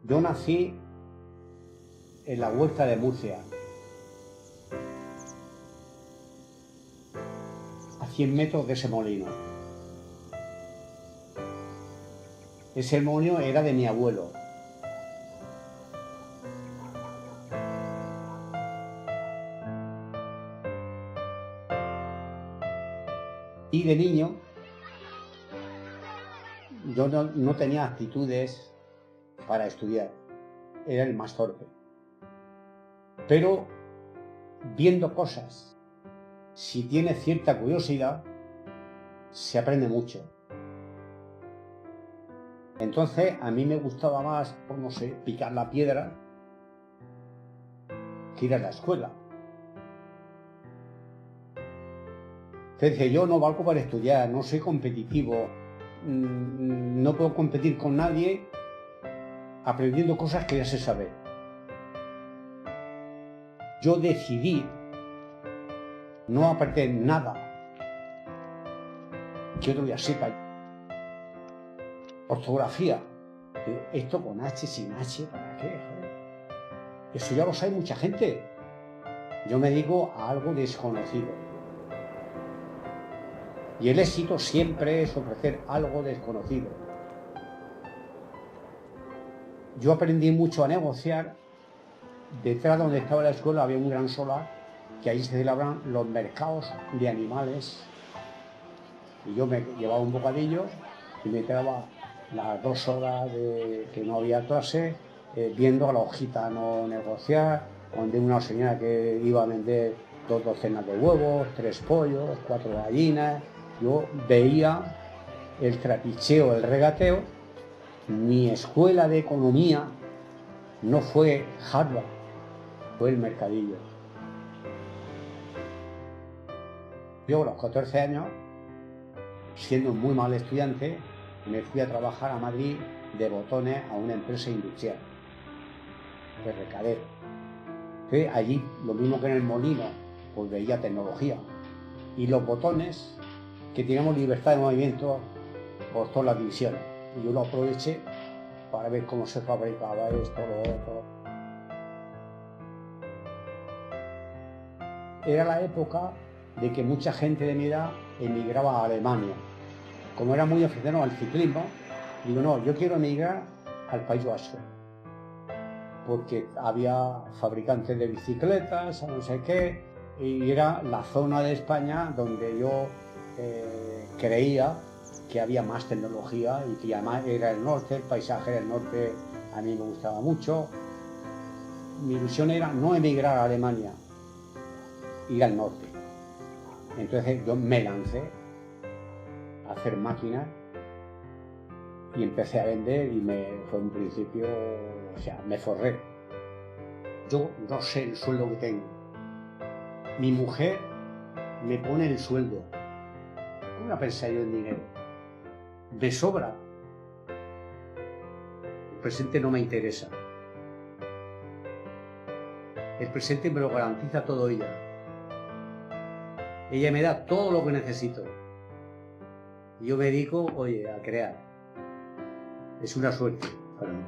Yo nací en la Huerta de Murcia, a 100 metros de ese molino. Ese molino era de mi abuelo. Y de niño yo no tenía actitudes para estudiar, era el más torpe. Pero viendo cosas, si tienes cierta curiosidad, se aprende mucho. Entonces a mí me gustaba más, pues no sé, picar la piedra que ir a la escuela. Entonces yo no valgo para estudiar, no soy competitivo, no puedo competir con nadie aprendiendo cosas que ya se sabe. Yo decidí no aprender nada que otro ya sepa. Ortografía, esto con H, sin H, ¿para qué? Eso ya lo sabe mucha gente. Yo me dedico a algo desconocido. Y el éxito siempre es ofrecer algo desconocido. Yo aprendí mucho a negociar. Detrás de donde estaba la escuela había un gran solar, que ahí se celebraban los mercados de animales. Y yo me llevaba un bocadillo y me quedaba las 2 horas que no había clase, viendo a los gitanos negociar, donde una señora que iba a vender 2 docenas de huevos, 3 pollos, 4 gallinas. Yo veía el trapicheo, el regateo. Mi escuela de economía no fue Harvard, fue el mercadillo. Yo a los 14 años, siendo un muy mal estudiante, me fui a trabajar a Madrid de botones a una empresa industrial, de recadero. Entonces, allí, lo mismo que en el molino, pues veía tecnología. Y los botones, que teníamos libertad de movimiento por todas las divisiones. Y yo lo aproveché para ver cómo se fabricaba esto, lo otro. Era la época de que mucha gente de mi edad emigraba a Alemania. Como era muy aficionado al ciclismo, digo, no, yo quiero emigrar al País Vasco, porque había fabricantes de bicicletas, no sé qué, y era la zona de España donde yo creía que había más tecnología y que además era el norte, el paisaje del norte a mí me gustaba mucho. Mi ilusión era no emigrar a Alemania, ir al norte. Entonces yo me lancé a hacer máquinas y empecé a vender y fue un principio, o sea, me forré. Yo no sé el sueldo que tengo. Mi mujer me pone el sueldo. ¿Cómo voy a pensar yo en dinero? De sobra. El presente no me interesa. El presente me lo garantiza todo ella. Ella me da todo lo que necesito. Y yo me dedico, oye, a crear. Es una suerte para mí.